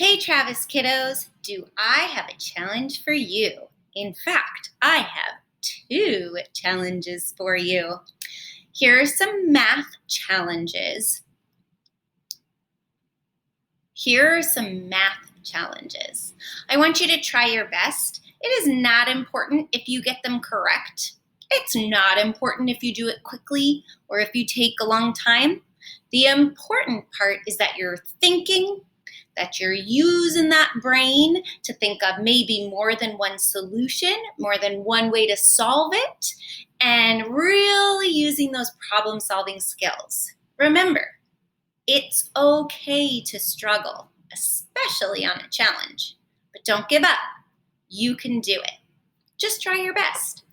Hey Travis kiddos, do I have a challenge for you? In fact, I have two challenges for you. Here are some math challenges. I want you to try your best. It is not important if you get them correct. It's not important if you do it quickly or if you take a long time. The important part is that you're thinking, that you're using that brain to think of maybe more than one solution, more than one way to solve it, and really using those problem-solving skills. Remember, it's okay to struggle, especially on a challenge, but don't give up. You can do it. Just try your best.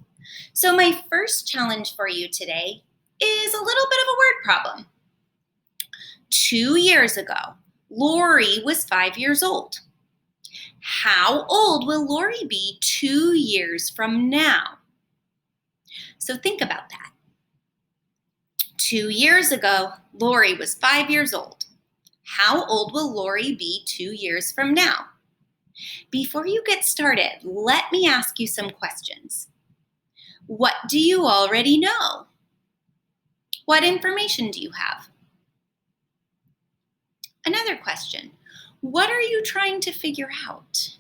So my first challenge for you today is a little bit of a word problem. 2 years ago, Lori was 5 years old. How old will Lori be 2 years from now? So think about that. 2 years ago, Lori was 5 years old. How old will Lori be 2 years from now? Before you get started, let me ask you some questions. What do you already know? What information do you have? Another question, what are you trying to figure out?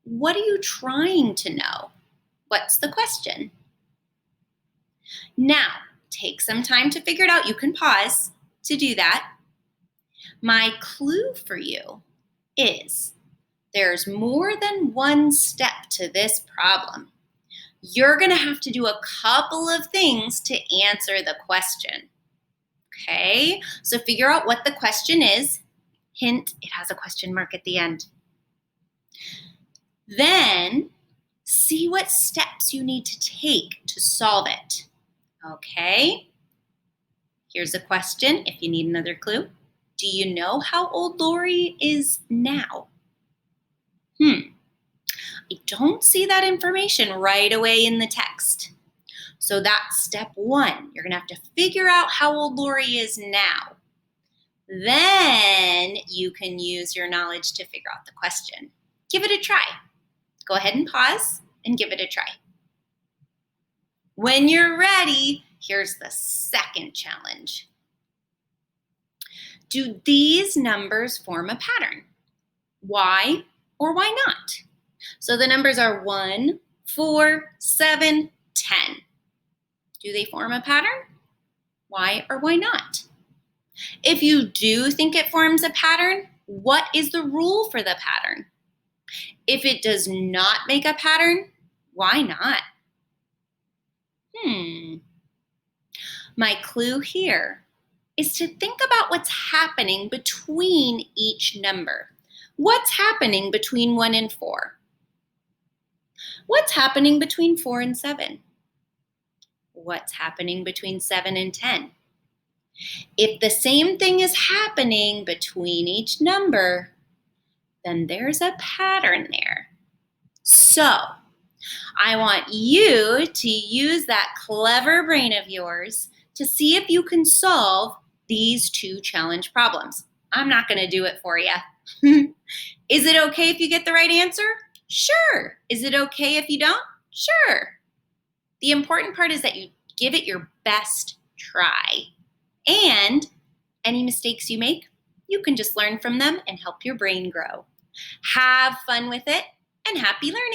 What are you trying to know? What's the question? Now, take some time to figure it out. You can pause to do that. My clue for you is there's more than one step to this problem. You're going to have to do a couple of things to answer the question. Okay, so figure out what the question is. Hint, it has a question mark at the end. Then see what steps you need to take to solve it. Okay, here's a question if you need another clue. Do you know how old Lori is now? I don't see that information right away in the text. So that's step one. You're gonna have to figure out how old Lori is now. Then you can use your knowledge to figure out the question. Give it a try. Go ahead and pause and give it a try. When you're ready, here's the second challenge. Do these numbers form a pattern? Why or why not? So the numbers are 1, 4, 7, 10. Do they form a pattern? Why or why not? If you do think it forms a pattern, what is the rule for the pattern? If it does not make a pattern, why not? My clue here is to think about what's happening between each number. What's happening between 1 and 4? What's happening between 4 and 7? What's happening between 7 and 10? If the same thing is happening between each number, then there's a pattern there. So, I want you to use that clever brain of yours to see if you can solve these two challenge problems. I'm not going to do it for you. Is it okay if you get the right answer? Sure. Is it okay if you don't? Sure. The important part is that you give it your best try. And any mistakes you make, you can just learn from them and help your brain grow. Have fun with it and happy learning.